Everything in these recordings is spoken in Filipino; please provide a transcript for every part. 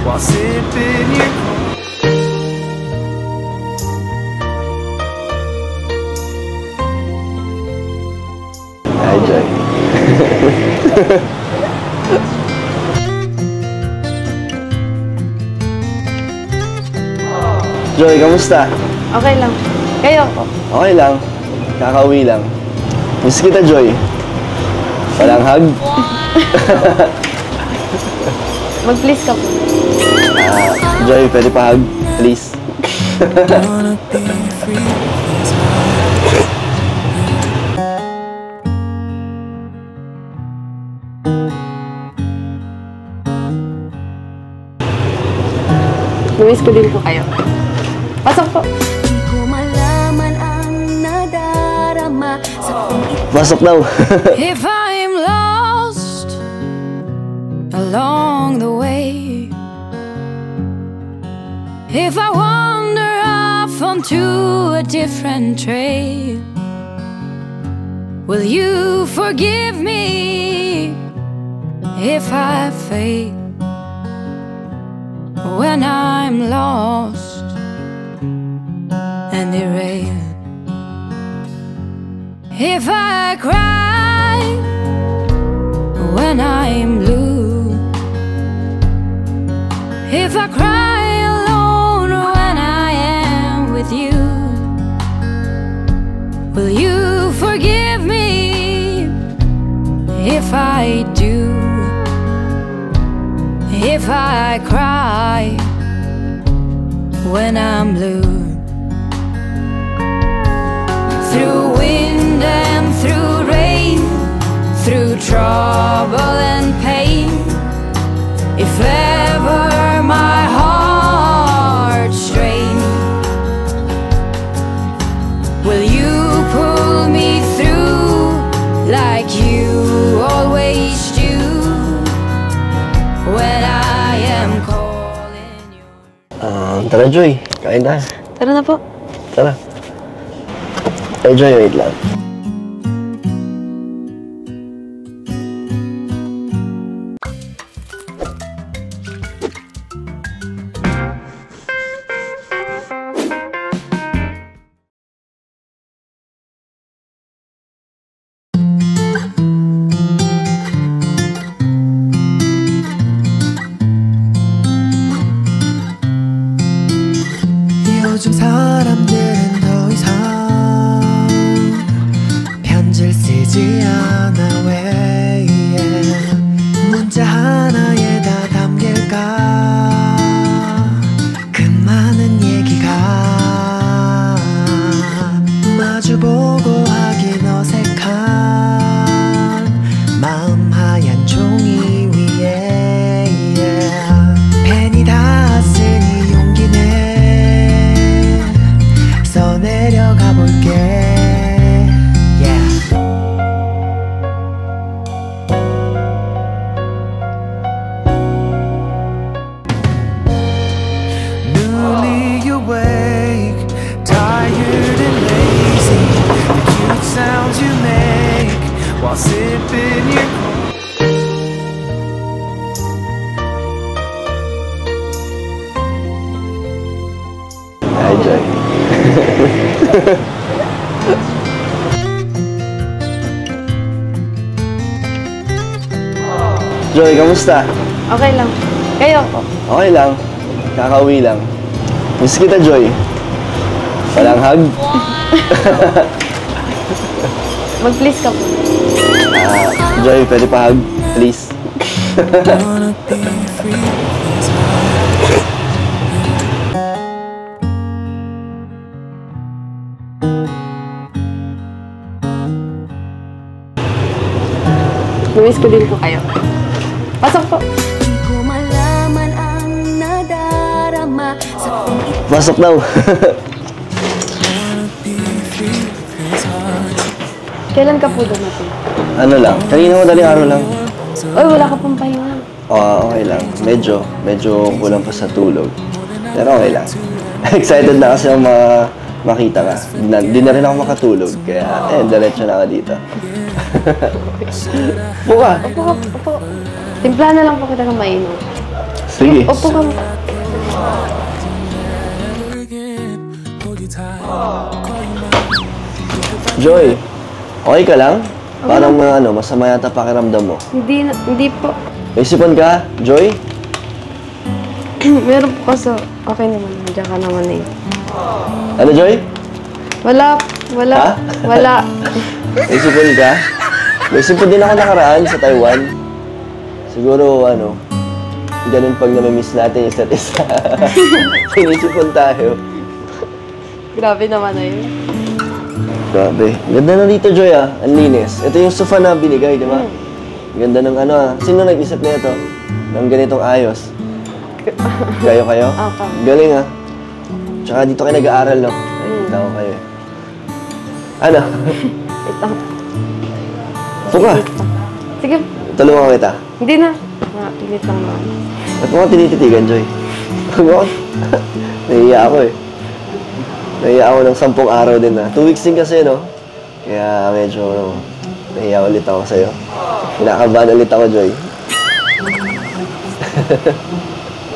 while sipping your Hi, Joy. Joy, kamusta? Okay lang. Kayo? Okay lang. Kakauwi lang. Miss kita, Joy. Walang hug? Mag-please ka po. Joy, pwede pa hug? Please. Lumis ko din po kayo. Pasok po. Pasok daw. If I'm lost along the way, if I wander off onto a different trail, will you forgive me if I fail when I'm lost and derailed? If I cry when I'm blue, if I cry alone when I am with you, will you forgive me if I do? If I cry when I'm blue, through wind and through rain, through trouble and pain, if ever my heart strained, will you pull me through like you always do when I am calling you? Tara, Joy. Kain na. Tara na po. Tara. Hey, Joy, wait lang. 요즘 사람들은 더 이상 편지를 쓰지 않아 왜 문자 하나에 다 담길까 그 많은 얘기가 마주보고 하긴 어색한 마음 하얀 종이 위에 펜이 닿았으니 용기내 써내려가 볼게. Newly awake, tired and lazy, the cute sounds you make while sipping your Hi, Joy. Joy, kamusta? Okay lang. Kayo? Okay lang. Kakauwi lang. Miss kita, Joy. Walang hug? Mag-please ka po. Joy, pwede pa hug? Please. Lumis ko din po kayo. Pasok po. Pasok daw. Kailan ka po dumating? Ano lang? Kanina madaling araw lang. Oy, wala ka pong pahinga. Okay lang. Medyo kulang pa sa tulog. Pero okay lang. Excited na kasi ako makita ka. Di na rin ako makatulog. Kaya, diretso na ka dito. Buka. Opo. Timpla na lang po kita ng mainom. Sige. Opo ka. Joy, okay ka lang? Parang masama yata pakiramdam mo. Hindi po. May sipon ka, Joy? Meron po kaso, okay naman. Nandiyan ka naman eh. Ano, Joy? Wala. Ha? Wala. May sipon ka? May sipon din ako nakaraan sa Taiwan. Siguro, ganun pag namimiss natin isa't isa. Sinisipon tayo. Grabe naman na yun. Grabe. Ganda na dito, Joy, ah. Ang linis. Ito yung sofa na binigay, di ba? Ganda ng Sino nag-isip na ito? Ng ganitong ayos? Kayo? Ako. Galing, ah. Tsaka dito kayo nag-aaral, no? Nakikita ko kayo, eh. Ano? Wait lang. Puka. Sige. Tulungan kita. Hindi na. Pilit lang naman. Ba't mo ako tinititigan, Joy? Nahiya ako, eh. Nahiya ako ng 10 araw din, na. 2 weeks din kasi, no? Kaya medyo, nahiya ulit ako sa'yo. Kinakabahan ulit ako, Joy.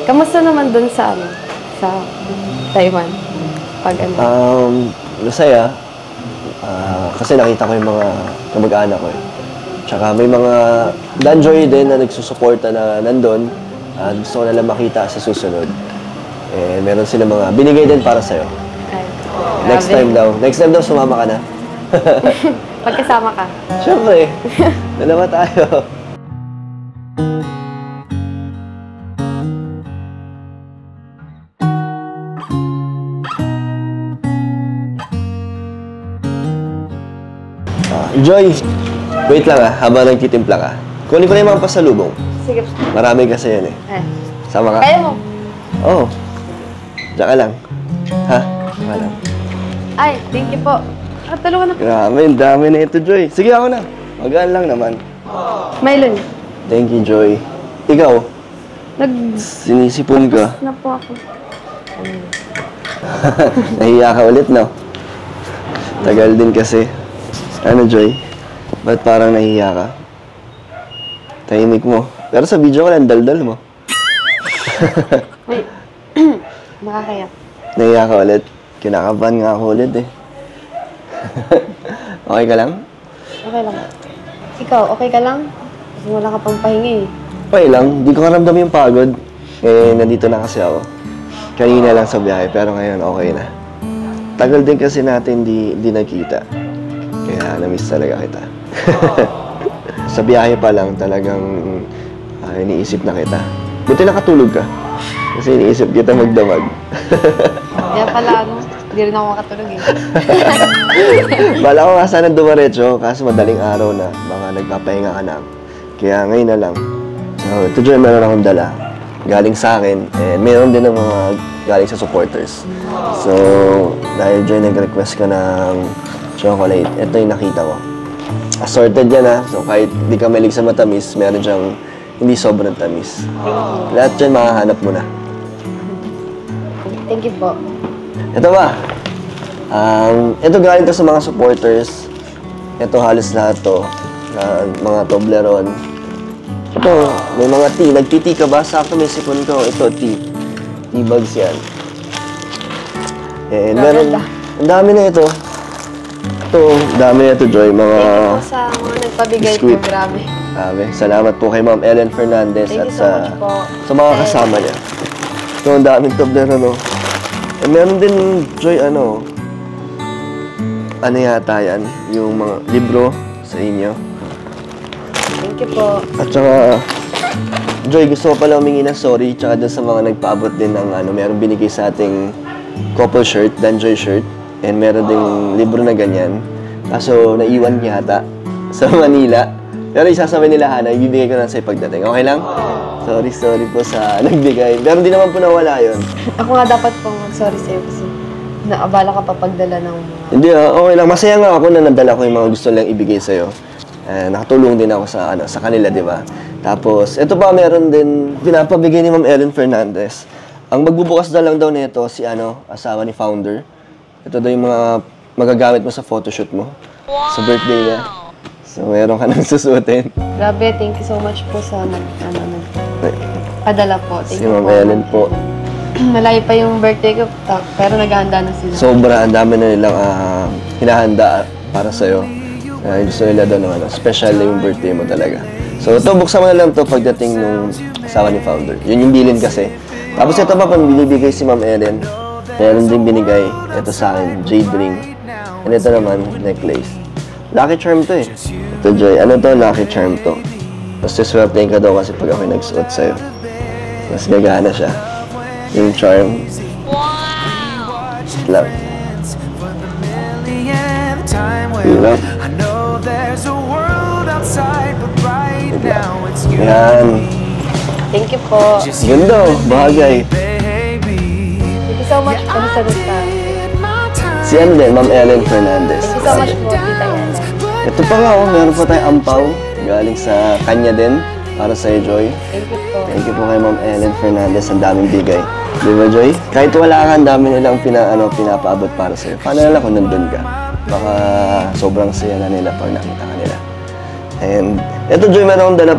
Kamusta naman dun sa Taiwan? Pag Masaya. Kasi nakita ko yung mga kamag-anak ko, eh. Tsaka may mga Danjoy din na nagsusuporta na nandun. Gusto ko nalang makita sa susunod. Eh, meron sila mga binigay din para sa'yo. Next time daw, sumama ka na. Pagkasama ka. Siyempre, dalawa tayo. Joy, wait lang habang nagtitimpla ka. Kunin ko na yung mga pasalubong. Sige. Marami kasi yan, eh. Sama ka? Kaya mo? Oo. Diyan ka lang. Ha? Diyan ka lang. Ay, thank you po. Tulungan na. Grabe, ang dami na ito, Joy. Sige, ako na. Magaan lang naman. Mylon. Thank you, Joy. Ikaw, sinisipon ka. na po ako. Nahiya ka ulit, no? Tagal din kasi. Ano, Joy? Ba't parang nahiya ka? Tahimik mo. Pero sa video ko lang, daldal mo. Wait. Makakaya. Nahiya ka ulit. Kinakabahan nga ako ulit, eh. Okay ka lang? Okay lang. Ikaw, okay ka lang? Kasi wala ka pang pahinga eh. Okay lang. Di ko karamdam yung pagod. Eh, nandito na kasi ako. Kanina lang sa biyahe, pero ngayon okay na. Tagal din kasi natin di nagkita. Kaya na-miss talaga kita. Sa biyahe pa lang talagang iniisip na kita. Buti nakatulog ka. Kasi iniisip kita magdamag. Kaya pala, hindi rin ako makatulog eh. Bala ko nga sana dumaretso, kaso madaling araw na. Baka nagpapahinga ka na. Kaya ngayon na lang. So, ito dyan meron akong dala. Galing sa akin, and meron din ng mga galing sa supporters. So, dahil dyan nag-request ka ng chocolate, ito yung nakita ko. Assorted yan, ha. So, kahit di ka malig sa matamis, meron siyang hindi sobrang tamis. Lahat dyan makahanap mo na. Thank you po. Ito ba? Ito galing to sa mga supporters. Ito halos lahat to. Mga Toblerone. Ito, may mga tea. Nagti-tea ka ba? Sakto may sipon ko. Ito, tea. Tea bags yan. And meron, ang dami na ito. Ito, dami na ito, Joy. Mga Thank you po sa mga nagpabigay ko. biscuit. Grabe. Salamat po kay Ma'am Ellen Fernandez Thank at you so much po. sa mga kasama niya. Ito, ang daming Toblerone, no? Eh, meron din, Joy, ano yata yan? Yung mga libro sa inyo. Thank you po. At saka, Joy, gusto ko pala humingi ng sorry tsaka dun sa mga nagpaabot din ng meron binigay sa ating couple shirt, Danjoy shirt. And meron ding libro na ganyan. Kaso, naiwan yata sa Manila. Pero isasabay nila, Hana, ibibigay ko na sa'yo pagdating. Okay lang? Sorry po sa nagbigay. Pero di naman po nawala yun. Ako nga dapat pong sorry sa'yo kasi naabala ka pa pagdala ng mga... Hindi, okay lang. Masaya nga ako na nadala ko yung mga gusto lang ibigay sa'yo. Nakatulong din ako sa kanila, di ba? Tapos, ito pa meron din, pinapabigay ni Ma'am Ellen Fernandez. Ang magbubukas na lang daw nito si asawa ni Founder. Ito daw yung mga magagamit mo sa photoshoot mo. Sa birthday niya. So, meron ka nang susuotin. Grabe, thank you so much po sa Padala po. Thank Si you Ma'am po. Ellen po. Malayo pa yung birthday ko, pero naghahanda na sila. Sobra, ang dami na nilang hinahanda para sa'yo. Gusto nila doon ng special yung birthday mo talaga. So ito, buksan mo na lang to pagdating nung asawa ni Founder. Yun yung bilin kasi. Tapos ito pa pang binibigay si Ma'am Ellen. Meron din binigay. Ito sa akin, jade ring. And ito naman, necklace. Lucky charm to eh. Ito, Joy. Ano to? Lucky charm to. Tapos siswertein ka daw kasi pag ako'y nagsuot sa'yo. Mas gagana siya. Yung charm. Wow! Lang. Hirap. Yan. Thank you po. Ganda oh, bagay. Thank you so much po sa Ruta. Si ano din, Ma'am Ellen Fernandez. Thank you so much po, Tita Ellen. Ito pa nga oh, meron pa tayong ampaw. Galing sa kanya din. Para sa'yo, Joy. Thank you po. Thank you po kay Ma'am Ellen Fernandez. Ang daming bigay. Di ba, Joy? Kahit wala ka, ang dami nilang pinapaabot para sa'yo. Paano na lang kung nandun ka? Baka sobrang saya na nila pag nakita ka nila. And ito, Joy, meron akong dala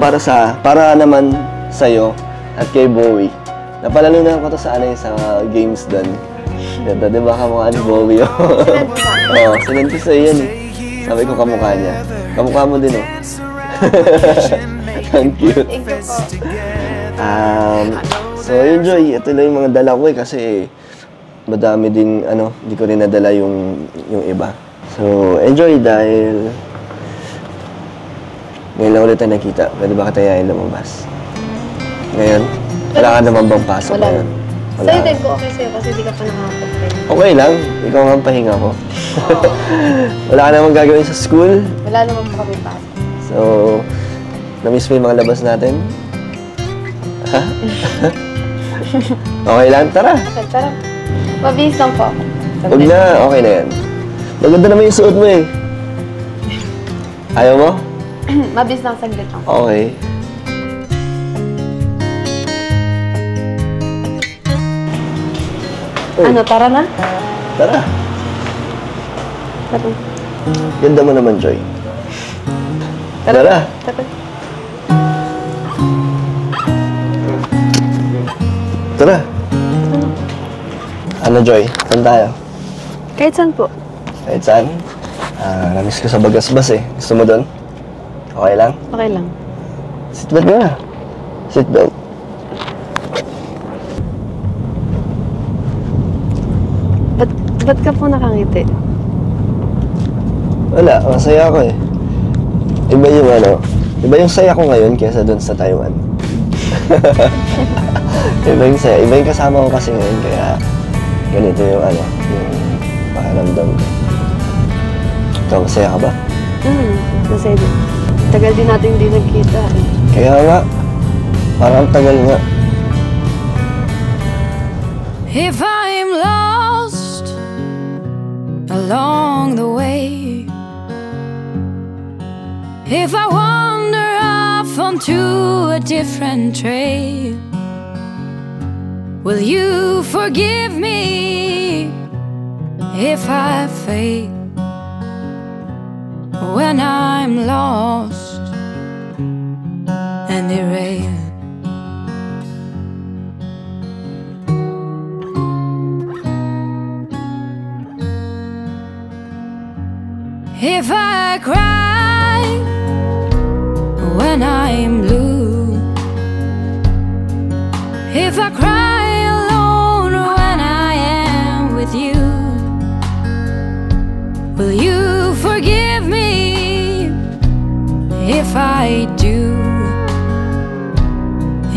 para naman sa'yo at kay Bowie. Napalalunan ko to sa games doon. Ito, di ba kamukha ni Bowie? Oo, sinend ko sa'yo yan eh. Sabi ko kamukha niya. Kamukha mo din oh. Ang cute. Thank you po. So yun, Joy, ito lang yung mga dala ko eh kasi madami din, hindi ko rin nadala yung iba. So, enjoy dahil ngayon lang ulit tayo nakita. Pwede ba kita yain lumabas? Ngayon? Wala ka naman bang pasok Wala. ngayon? Sa'yo din po okay sa'yo kasi di ka pa nakakapag-pray. Okay lang. Ikaw nga ang pahinga ko. Wala ka naman gagawin sa school. Wala naman po kami pasok. So, na-miss mo yung mga labas natin? Ha? Okay lang, tara. Okay, tara. Mabilis lang po ako. Huwag na, okay na yan. Maganda naman yung suot mo eh. Ayaw mo? Mabilis lang, saglit lang. Okay. Ano, tara na? Tara. Tara. Ganda mo naman, Joy. Tara. Tara. Tara. Ano, Joy? Saan tayo? Kahit saan po. Kahit saan? Namiss ko sa Bagasbas eh. Gusto mo doon? Okay lang? Okay lang. Seatbelt na. Seatbelt. Ba't ka po nakangiti? Wala, masaya ako eh. Iba yung saya ko ngayon kaysa doon sa Taiwan. Iba yung saya. Iba yung kasama ko kasi ngayon kaya ganito yung yung pakiramdam ko. Ikaw, masaya ka ba? Masaya din. Tagal din natin hindi nagkita. Kaya nga, parang tagal nga. If I'm lost along the way, if I wander off onto a different trail, will you forgive me if I fail when I'm lost and derailed? If I cry when I'm blue, if I cry alone when I am with you, will you forgive me if I do?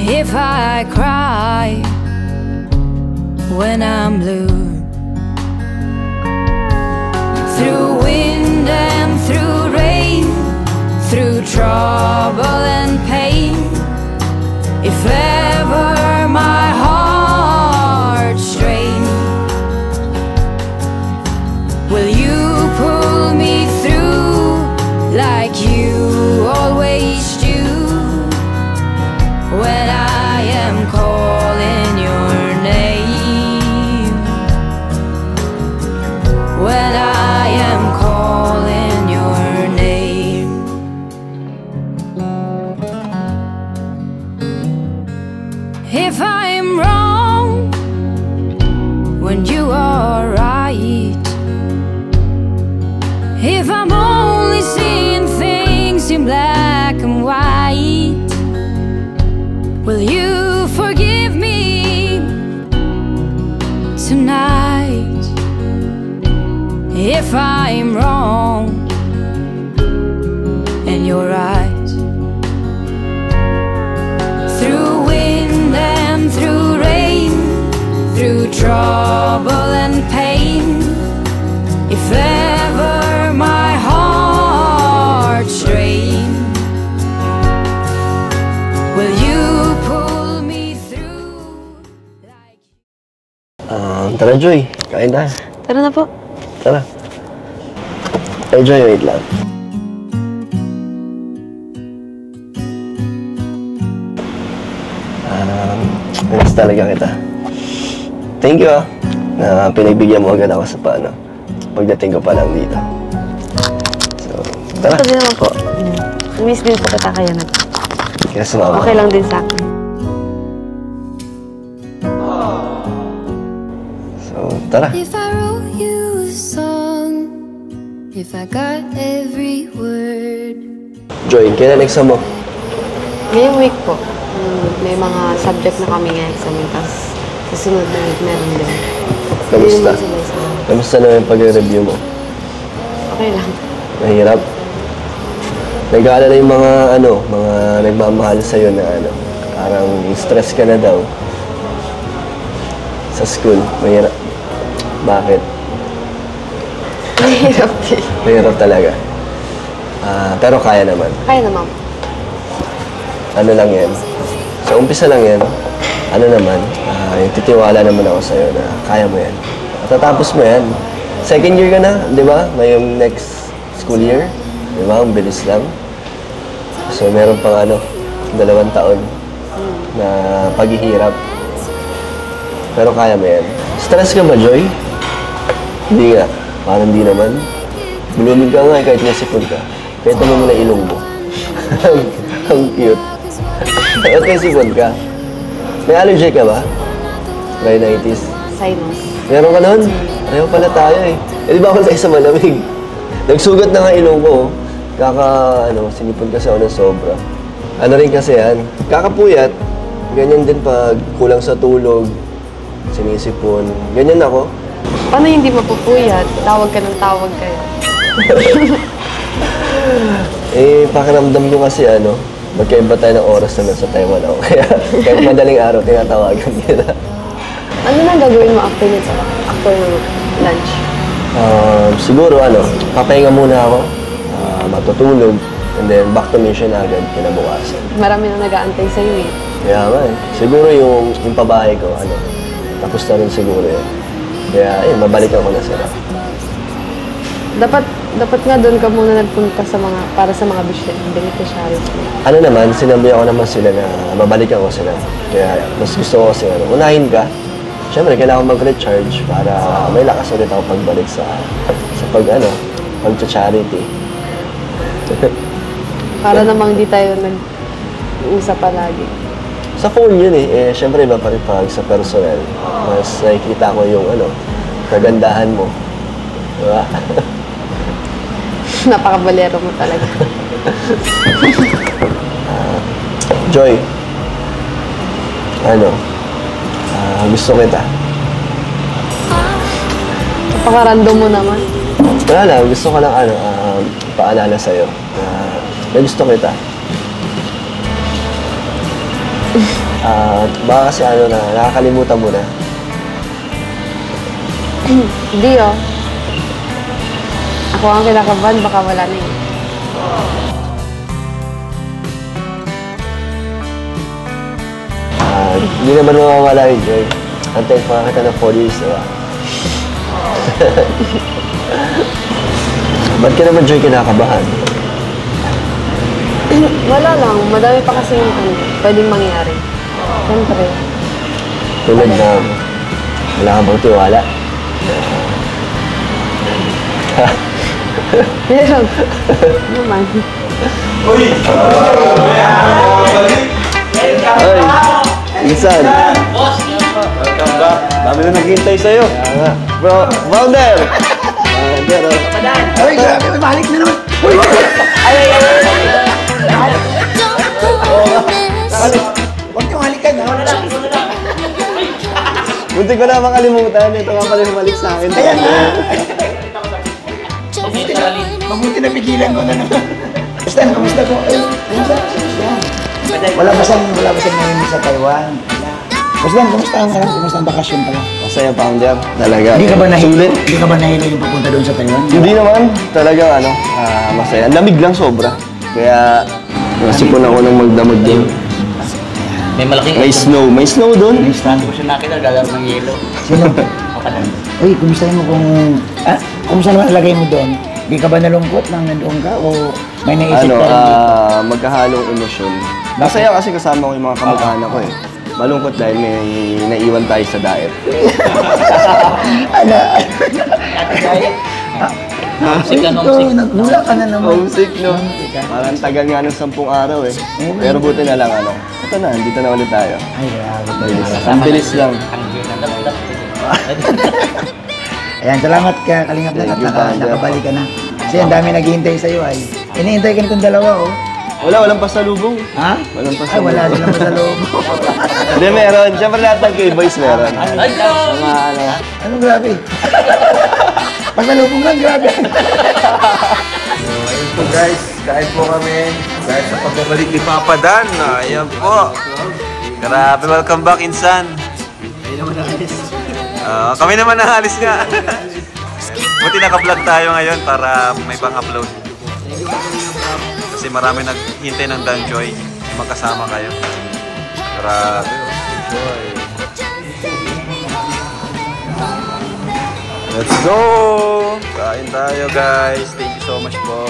If I cry when I'm blue, through wind and through rain, through trouble and pain, if ever my heart strains, will you pull me through like you always do when I am calling your name? if I'm wrong. And your eyes, through wind and through rain, through trouble and pain, if ever my heart strained, will you pull me through like... Tara, Joy. Kain na. Tara na po. Tara. Hey, Joy, wait lang. Miss talaga kita. Thank you, na pinagbigyan mo agad ako sa paano. Pagdating ko pa lang dito. So, tara. Ito din naman po. Miss din po kita kaya na. Kaya sumama. Okay lang din sa akin. So, tara. If I wrote you a song, if I got every word. Joy, kailan exam mo? Ngayong week po, may mga subject na kami nga examen, tapos sa sunod na week meron din. Kamusta? Hindi naman sila. Kamusta na yung pag-review mo? Okay lang. Mahirap? Nag-aalala yung mga mga nagmamahal sa'yo na parang stress ka na daw. Sa school, mahirap. Bakit? Mahirap din. Mahirap talaga. Pero kaya naman. Kaya naman. Ano lang yan. Sa umpisa lang yan. Ano naman, yung titiwala naman ako sa'yo na kaya mo yan. Tatapos mo yan. Second year ka na, di ba? Ngayong next school year. Di ba? Ang bilis lang. So, meron pang 2 taon na paghihirap. Pero kaya mo yan. Stress ka ba, Joy? Hindi nga. Parang hindi naman. Blooming ka nga kahit nasipon ka. Kahit naman mo na ilong mo. Ang cute. At may sipon ka. May allergy ka ba? Rhinitis? Sinus. Meron ka nun? Ayaw pala tayo eh. Eh di ba ako tayo sa malamig? Nagsugat na nga ilong ko. Sinipon kasi ako ng sobra. Ano rin kasi yan, kakapuyat. Ganyan din pag kulang sa tulog, sinisipon. Ganyan ako. Paano hindi mapupuyat? Tawag ka ng tawag kayo. Pakiramdam ko kasi magkaiba tayo ng oras na nasa Taiwan ako. Kaya kahit madaling araw, tinatawagan kita. Ano na gagawin mo after nito? After lunch? Siguro papahinga muna ako, matutulog, and then back to mission agad kinabukasan. Marami na nag-aantay sa'yo eh. Kaya nga siguro yung pabahay ko, tapos na rin siguro yun. Kaya mabalikan ko na sila. Dapat nga doon ka muna nagpunta para sa mga beneficiaries mo. Sinabi ako naman sila na babalikan ko sila. Kaya mas gusto ko kasi unahin ka. Siyempre, kailangan mag-recharge para may lakas ulit ako pagbalik sa pag-charity. Para namang di tayo nag-uusap palagi. Sa phone yun eh. Siyempre, iba pa rin pag sa personal. Mas nakikita ko yung kagandahan mo. Diba? Napakabalero mo talaga. Joy, gusto kita. Napaka-random mo naman. Wala lang, gusto ko lang paalala sa'yo na gusto kita. Baka kasi nakakalimutan mo na. Hindi oh. Ako ang kinakabahan, baka wala na yun. Hindi naman mawawala yun, Joy. Antayin pa kita ng 4 years, diba? Ba't ka naman, Joy, kinakabahan? Wala lang. Madami pa kasi yung pwedeng mangyari. Siyempre. Tulad na, wala kang bang tiwala? Meron. Naman. Ay, Isan. Welcome back. Dami na naghihintay sa'yo. Bro, Founder! Ay, grabe, may balik na naman. Huwag niyong halikan, ha? Muntik ko na makalimutan. Ito nga pala bumalik sa akin. Ayan na. Mabuti na pigilan ko na naman. Stan, kamusta po? Kamusta? Wala ba siyang ngayon sa Taiwan? Stan, kamusta ang bakasyon pala? Masaya, founder. Talaga. Hindi ka ba Sulit. Hindi ka ba nahilo yung pupunta doon sa Taiwan? Hindi naman. Talagang masaya. Ang lamig lang sobra. Kaya, nasipon ako ng magdamag din. May malaking May snow doon. May Stan. Hindi ko siya nakita, galar ng yelo. Sino? Makalan. Uy, kumusta mo kumusta naman lagay mo doon? Hindi ka ba nalungkot nang nandoon ka o may naisip ka rin dito? Magkahalong emosyon. Masaya kasi kasama ko yung mga kamag-anak ko eh. Malungkot dahil may naiwan tayo sa diet. Homesick ka, homesick. Nagmula ka na naman. Homesick, no? Parang tagal nga ng 10 araw eh. Pero buti na lang ito na, dito na ulit tayo. Ay, grabe. Ang bilis lang. Ang ginagap-gap. Ayan, salamat ka, Kalingap na Thank you, Panda. nakabalik ka na. Kasi ang dami naghihintay sa'yo ay. Hinihintay ka nitong dalawa, oh. Walang pasalubong. Ha? Walang Ay, pasalubong. wala silang sa loob. Hindi, meron. Siyempre lahat ng K-Boys meron. Ay, Mga Anong grabe? Pasalubong lang, grabe. Ayun po guys, kain po kami. Dahil sa pagbabalik ni Papa Dan. Ayan po. Grabe, welcome back, Insan. Kami naman naalis nga. Buti naka-vlog tayo ngayon para may pang-upload. Kasi marami naghintay ng Danjoy. Magkasama kayo. Grabe. Joy. Let's go! Kain tayo guys. Thank you so much po.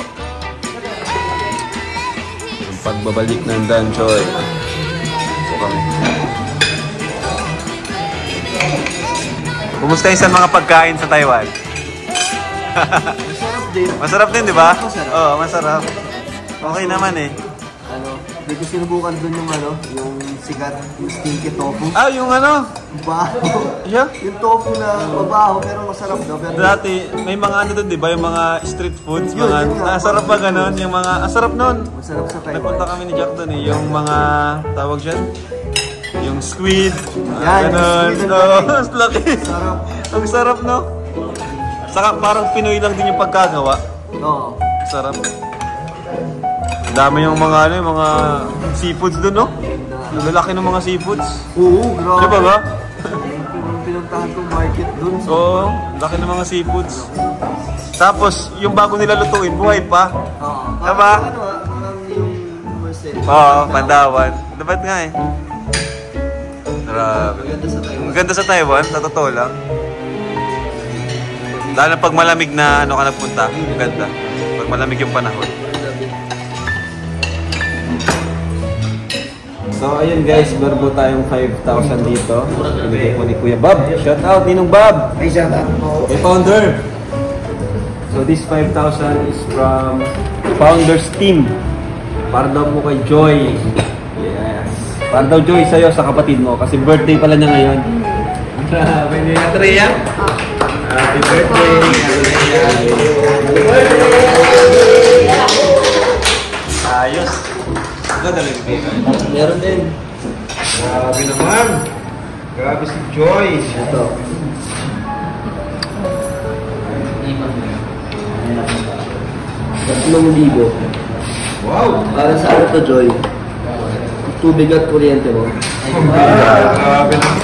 Yung pagbabalik ng Danjoy. So kami. Kumusta yung mga pagkain sa Taiwan? Masarap din. Masarap din, di ba? Masarap. Oo, masarap. Okay naman eh. Hindi ko sinubukan doon yung sikat, yung stinky tofu. Ah, yung ano? Baho. Yeah? Yung tofu na mabaho pero masarap daw. Pero Dati, may mga ano doon, di ba? Yung mga street foods. Yun, Mga, yun nga. sarap ba ganun? Yung mga, sarap nun. masarap sa Taiwan. Nagpunta kami ni Jack doon eh. Yung mga, tawag dyan? Yung squid. Yan, Ganun. yung squid, Oo, ang mas laki. Sarap. Ang sarap, no? Saka parang Pinoy lang din yung pagkagawa. Oo. Sarap. Ang dami yung mga ano, yung mga seafoods doon, no? Ang lalaki ng mga seafoods. Oo, grabe. Di ba ba? Yung pinuntahan kong market doon. Oo, laki ng mga seafoods. Tapos, yung bago nila lutuin, buhay pa. Oo. Diba? Parang yung Merced. Oo, Pandawan. Dapat nga eh. Grabe. Maganda sa Taiwan. Ang ganda sa Taiwan, sa totoo lang. Lalo pag malamig na ano ka nagpunta, ang ganda. Pag malamig yung panahon. So ayun guys, meron tayong 5,000 dito. Binigay po ni Kuya Bob. Shout out, Ninong Bob! Ay, shout out po. Hey, founder! So this 5,000 is from Founders Team. Para daw po kay Joy. Yes. Para daw Joy sa'yo, sa kapatid mo. Kasi birthday pala niya ngayon. Grabe niya, Tria. Happy birthday! Happy birthday! Ayos! Ganda lang yung Meron din. Grabe naman! Grabe si Joy! Ito. ₱3,000. Wow! Para sa ano to, Joy? Tubig at kuryente mo. Grabe naman!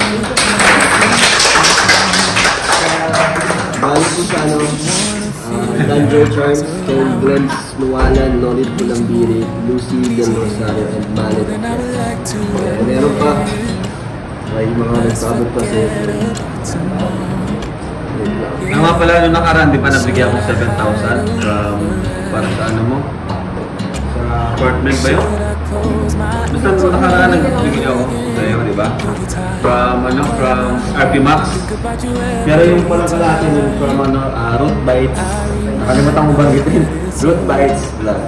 Balik po sa Danjoy Charms, Ken Glens, Nuwalan, Lolit Pulambiri, Lucy Del Rosario, and Mallet. Meron pa. Ay, mga nagsabot pa sa Nga pala, nung nakaraan, di ba nabigyan ako 7,000 from, para sa ano mo? Sa apartment ba yun? Basta nung nakaraan, nagbigyan ako sa'yo, di ba? From RP Max. Pero yung pala kalahati nun from Root Bites. Nakalimutan ko banggitin. Root Bites Vlog.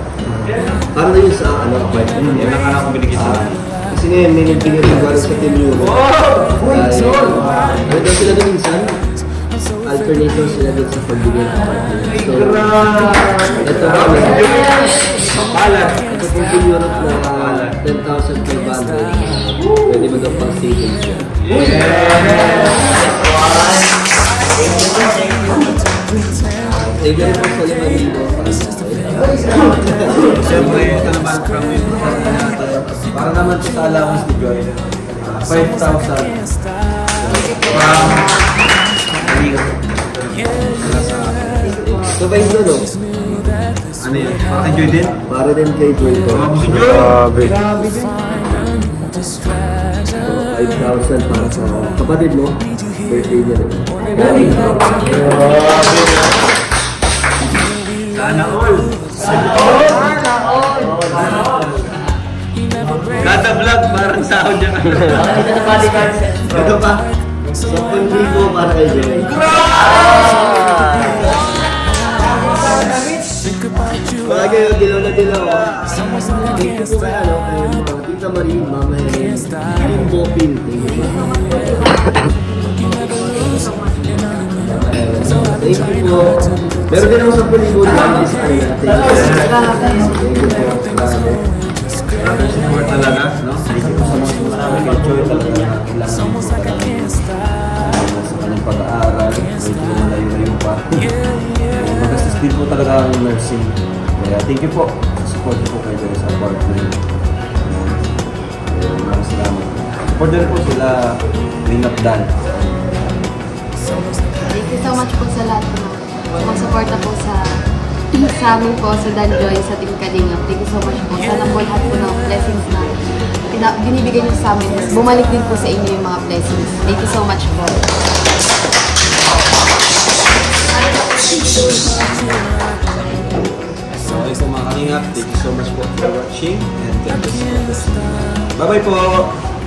Paano yun sa apartment? Yan ang anak ko binigyan sa akin. Kasi ngayon, may nagbigay ng gano'n sa Team Euro. Ano daw sila doon minsan? Alternator sila doon sa pagbigay ng apartment. So, ito kami. Ito pong Team Europe na 10,500. Pwede mo daw pang savings yan. Thank you po sa 5,000. Siyempre, ito naman from yung partner natin. Para naman sa allowance ni Joy. 5,000 from Aligo. So ba yun no? Ano yun? Para kay Joy din? Para din kay Joy ko. Si Joy! Grabe. 5,000 para sa kapatid mo. Birthday niya rin. Sana all! Kada vlog, parang sahod niya. Ito pa. 10,000 para kay Joy. Mga kayo, dilaw na dilaw. Thank you po kay mga Tita Marie, Mama Helen, Team Bopin. Thank you po. Meron din ako sa Pulibo dyan. Maraming support talaga, no? Thank you so much. Maraming kay Joy talaga. Kailangan mo talaga sa kanyang pag-aaral. Medyo malayo-layo pa. Magastos din po talaga ang nursing. Kaya thank you po. Support po kayo dyan sa partner. Maraming salamat. Support din po sila Clean Up Dan. Thank you so much po sa lahat po. Mag-suporta po sa amin po, sa Dan Joy, sa Team Kalingap. Thank you so much po. Sana po lahat po ng blessings na binibigay niyo sa amin. Bumalik din po sa inyo yung mga blessings. Thank you so much po. Okay po mga kalingap. Thank you so much po for watching. And thank you so much. Bye-bye po!